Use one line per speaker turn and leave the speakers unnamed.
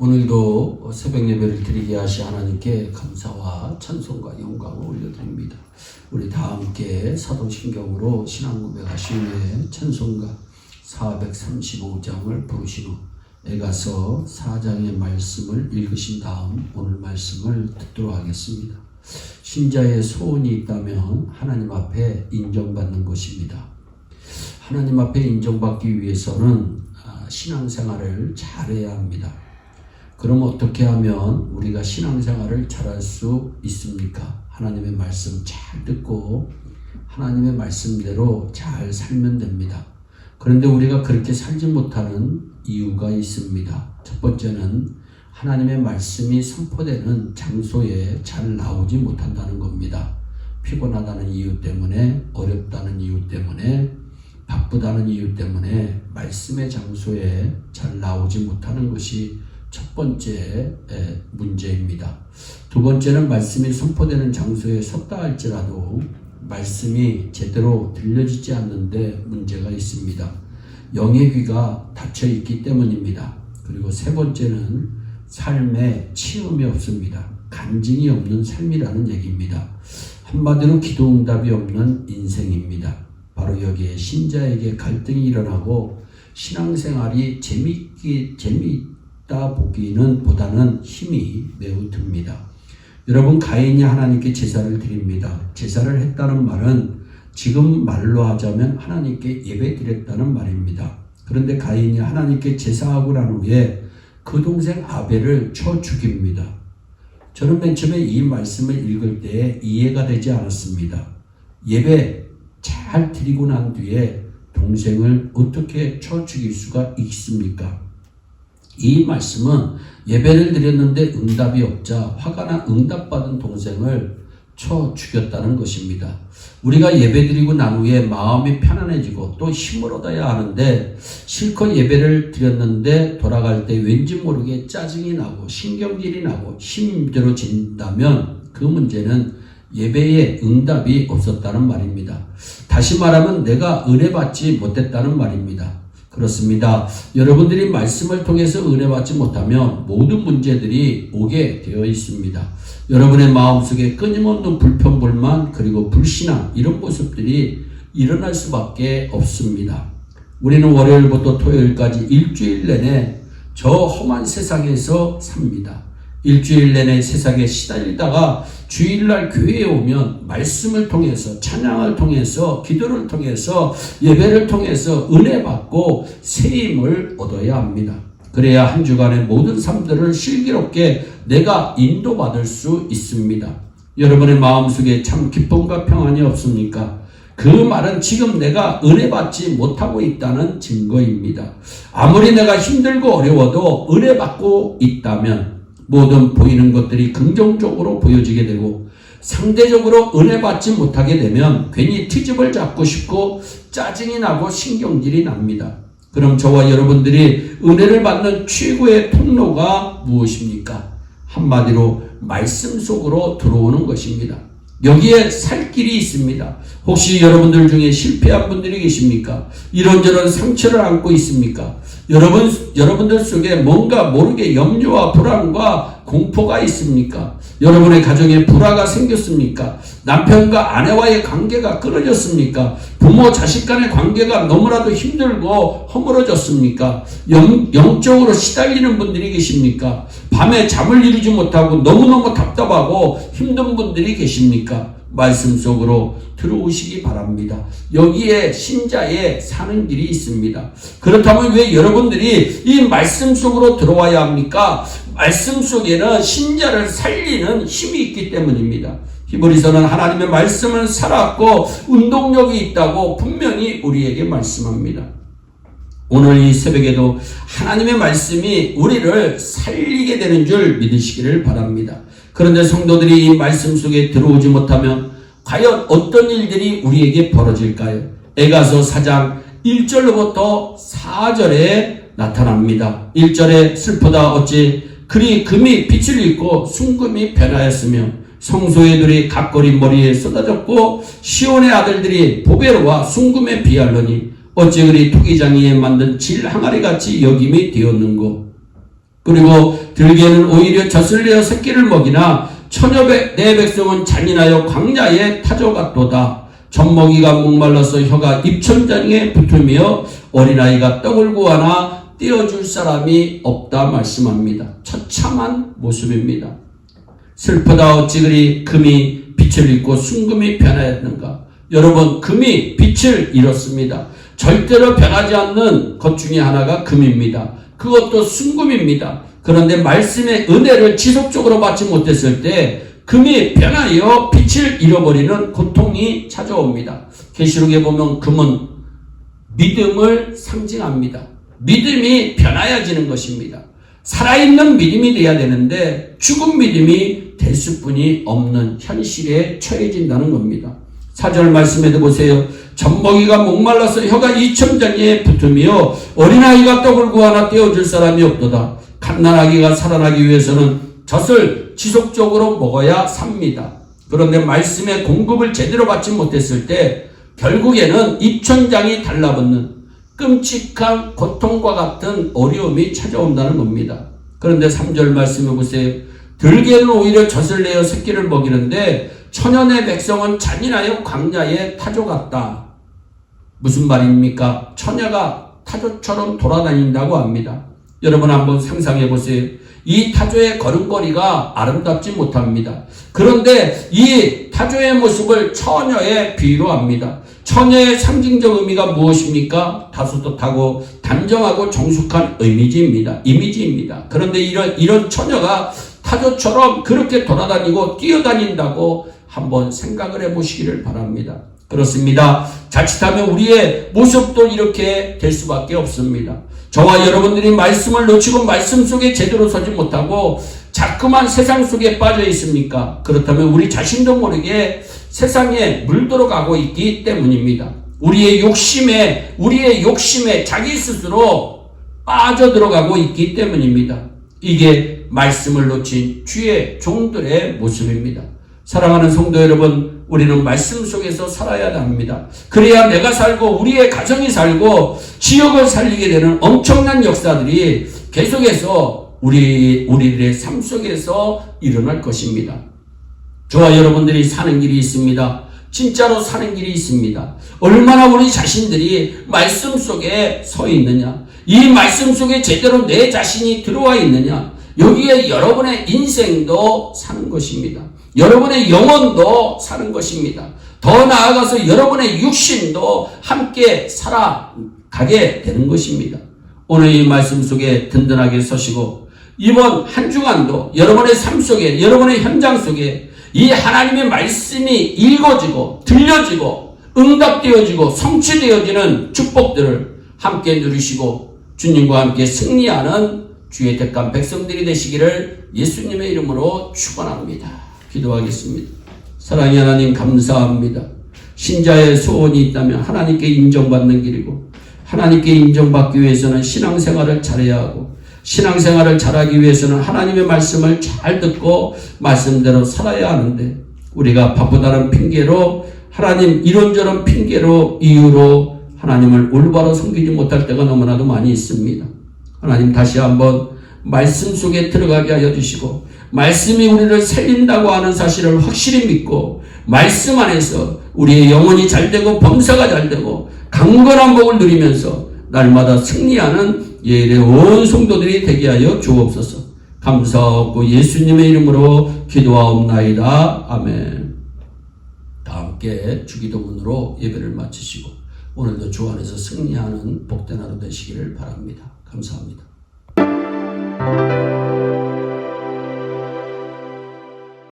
오늘도 새벽 예배를 드리게 하시 하나님께 감사와 찬송과 영광을 올려드립니다. 우리 다 함께 사도신경으로 신앙 고백하신 후에 찬송가 435장을 부르신 후 에가서 4장의 말씀을 읽으신 다음 오늘 말씀을 듣도록 하겠습니다. 신자의 소원이 있다면 하나님 앞에 인정받는 것입니다. 하나님 앞에 인정받기 위해서는 신앙생활을 잘해야 합니다. 그럼 어떻게 하면 우리가 신앙생활을 잘할 수 있습니까? 하나님의 말씀 잘 듣고 하나님의 말씀대로 잘 살면 됩니다. 그런데 우리가 그렇게 살지 못하는 이유가 있습니다. 첫 번째는 하나님의 말씀이 선포되는 장소에 잘 나오지 못한다는 겁니다. 피곤하다는 이유 때문에, 어렵다는 이유 때문에, 바쁘다는 이유 때문에 말씀의 장소에 잘 나오지 못하는 것이 첫 번째 문제입니다. 두 번째는 말씀이 선포되는 장소에 섰다 할지라도 말씀이 제대로 들려지지 않는데 문제가 있습니다. 영의 귀가 닫혀 있기 때문입니다. 그리고 세 번째는 삶에 치음이 없습니다. 간증이 없는 삶이라는 얘기입니다. 한마디로 기도응답이 없는 인생입니다. 바로 여기에 신자에게 갈등이 일어나고 신앙생활이 재미있다 보기는 힘이 매우 듭니다. 여러분, 가인이 하나님께 제사를 드립니다. 제사를 했다는 말은 지금 말로 하자면 하나님께 예배 드렸다는 말입니다. 그런데 가인이 하나님께 제사하고 난 후에 그 동생 아벨을 쳐 죽입니다. 저는 맨 처음에 이 말씀을 읽을 때 이해가 되지 않았습니다. 예배 잘 드리고 난 뒤에 동생을 어떻게 쳐 죽일 수가 있습니까? 이 말씀은 예배를 드렸는데 응답이 없자 화가 나 응답받은 동생을 쳐 죽였다는 것입니다. 우리가 예배드리고 난 후에 마음이 편안해지고 또 힘을 얻어야 하는데 실컷 예배를 드렸는데 돌아갈 때 왠지 모르게 짜증이 나고 신경질이 나고 힘들어진다면 그 문제는 예배에 응답이 없었다는 말입니다. 다시 말하면 내가 은혜 받지 못했다는 말입니다. 그렇습니다. 여러분들이 말씀을 통해서 은혜 받지 못하면 모든 문제들이 오게 되어 있습니다. 여러분의 마음속에 끊임없는 불평불만 그리고 불신앙 이런 모습들이 일어날 수밖에 없습니다. 우리는 월요일부터 토요일까지 일주일 내내 저 험한 세상에서 삽니다. 일주일 내내 세상에 시달리다가 주일날 교회에 오면 말씀을 통해서 찬양을 통해서 기도를 통해서 예배를 통해서 은혜 받고 세임을 얻어야 합니다. 그래야 한 주간의 모든 삶들을 슬기롭게 내가 인도받을 수 있습니다. 여러분의 마음속에 참 기쁨과 평안이 없습니까? 그 말은 지금 내가 은혜 받지 못하고 있다는 증거입니다. 아무리 내가 힘들고 어려워도 은혜 받고 있다면 모든 보이는 것들이 긍정적으로 보여지게 되고 상대적으로 은혜 받지 못하게 되면 괜히 트집을 잡고 싶고 짜증이 나고 신경질이 납니다. 그럼 저와 여러분들이 은혜를 받는 최고의 통로가 무엇입니까? 한마디로 말씀 속으로 들어오는 것입니다. 여기에 살 길이 있습니다. 혹시 여러분들 중에 실패한 분들이 계십니까? 이런저런 상처를 안고 있습니까? 여러분들 속에 뭔가 모르게 염려와 불안과 공포가 있습니까? 여러분의 가정에 불화가 생겼습니까? 남편과 아내와의 관계가 끊어졌습니까? 부모 자식 간의 관계가 너무나도 힘들고 허물어졌습니까? 영적으로 시달리는 분들이 계십니까? 밤에 잠을 이루지 못하고 너무너무 답답하고 힘든 분들이 계십니까? 말씀 속으로 들어오시기 바랍니다. 여기에 신자의 사는 길이 있습니다. 그렇다면 왜 여러분들이 이 말씀 속으로 들어와야 합니까? 말씀 속에는 신자를 살리는 힘이 있기 때문입니다. 히브리서는 하나님의 말씀은 살았고 운동력이 있다고 분명히 우리에게 말씀합니다. 오늘 이 새벽에도 하나님의 말씀이 우리를 살리게 되는 줄 믿으시기를 바랍니다. 그런데 성도들이 이 말씀 속에 들어오지 못하면 과연 어떤 일들이 우리에게 벌어질까요? 에가서 4장 1절로부터 4절에 나타납니다. 1절에 슬프다 어찌 그리 금이 빛을 잃고 순금이 변하였으며 성소의 들이 각거리 머리에 쏟아졌고 시온의 아들들이 보베로와 순금에 비하려니 어찌 그리 투기장이에 만든 질 항아리같이 여김이 되었는고 그리고 들개는 오히려 젖을 내어 새끼를 먹이나 내 백성은 잔인하여 광야에 타져갔도다. 젖먹이가 목말라서 혀가 입천장에 붙으며 어린아이가 떡을 구하나 떼어줄 사람이 없다 말씀합니다. 처참한 모습입니다. 슬프다 어찌 그리 금이 빛을 잃고 순금이 변하였는가. 여러분, 금이 빛을 잃었습니다. 절대로 변하지 않는 것 중에 하나가 금입니다. 그것도 순금입니다. 그런데 말씀의 은혜를 지속적으로 받지 못했을 때 금이 변하여 빛을 잃어버리는 고통이 찾아옵니다. 계시록에 보면 금은 믿음을 상징합니다. 믿음이 변하여지는 것입니다. 살아있는 믿음이 돼야 되는데 죽은 믿음이 될 수뿐이 없는 현실에 처해진다는 겁니다. 4절 말씀에도 보세요. 젖먹이가 목말라서 혀가 이천장에 붙으며 어린아이가 떡을 구하나 떼어줄 사람이 없도다. 갓난아기가 살아나기 위해서는 젖을 지속적으로 먹어야 삽니다. 그런데 말씀의 공급을 제대로 받지 못했을 때 결국에는 입천장이 달라붙는 끔찍한 고통과 같은 어려움이 찾아온다는 겁니다. 그런데 3절 말씀해 보세요. 들개는 오히려 젖을 내어 새끼를 먹이는데 천연의 백성은 잔인하여 광야에 타조갔다. 무슨 말입니까? 처녀가 타조처럼 돌아다닌다고 합니다. 여러분 한번 상상해 보세요. 이 타조의 걸음걸이가 아름답지 못합니다. 그런데 이 타조의 모습을 처녀의 비유로 합니다. 처녀의 상징적 의미가 무엇입니까? 다소곳하고 단정하고 정숙한 이미지입니다. 그런데 이런 처녀가 타조처럼 그렇게 돌아다니고 뛰어다닌다고 한번 생각을 해보시기를 바랍니다. 그렇습니다. 자칫하면 우리의 모습도 이렇게 될 수밖에 없습니다. 저와 여러분들이 말씀을 놓치고 말씀 속에 제대로 서지 못하고 자꾸만 세상 속에 빠져 있습니까? 그렇다면 우리 자신도 모르게 세상에 물들어가고 있기 때문입니다. 우리의 욕심에 자기 스스로 빠져들어가고 있기 때문입니다. 이게 말씀을 놓친 주의 종들의 모습입니다. 사랑하는 성도 여러분, 우리는 말씀 속에서 살아야 합니다. 그래야 내가 살고 우리의 가정이 살고 지역을 살리게 되는 엄청난 역사들이 계속해서 우리들의 삶 속에서 일어날 것입니다. 저와 여러분들이 사는 길이 있습니다. 진짜로 사는 길이 있습니다. 얼마나 우리 자신들이 말씀 속에 서 있느냐, 이 말씀 속에 제대로 내 자신이 들어와 있느냐, 여기에 여러분의 인생도 사는 것입니다. 여러분의 영혼도 사는 것입니다. 더 나아가서 여러분의 육신도 함께 살아가게 되는 것입니다. 오늘 이 말씀 속에 든든하게 서시고 이번 한 주간도 여러분의 삶 속에, 여러분의 현장 속에 이 하나님의 말씀이 읽어지고 들려지고 응답되어지고 성취되어지는 축복들을 함께 누리시고 주님과 함께 승리하는 주의 택한 백성들이 되시기를 예수님의 이름으로 축원합니다. 기도하겠습니다. 사랑의 하나님, 감사합니다. 신자의 소원이 있다면 하나님께 인정받는 길이고, 하나님께 인정받기 위해서는 신앙생활을 잘해야 하고, 신앙생활을 잘하기 위해서는 하나님의 말씀을 잘 듣고 말씀대로 살아야 하는데, 우리가 바쁘다는 핑계로, 하나님 이런저런 핑계로, 이유로 하나님을 올바로 섬기지 못할 때가 너무나도 많이 있습니다. 하나님, 다시 한번 말씀 속에 들어가게 하여 주시고, 말씀이 우리를 살린다고 하는 사실을 확실히 믿고 말씀 안에서 우리의 영혼이 잘되고 범사가 잘되고 강건한 복을 누리면서 날마다 승리하는 예일의 온 성도들이 되게 하여 주옵소서. 감사하고 예수님의 이름으로 기도하옵나이다. 아멘. 다 함께 주기도문으로 예배를 마치시고 오늘도 주 안에서 승리하는 복된 하루 되시기를 바랍니다. 감사합니다.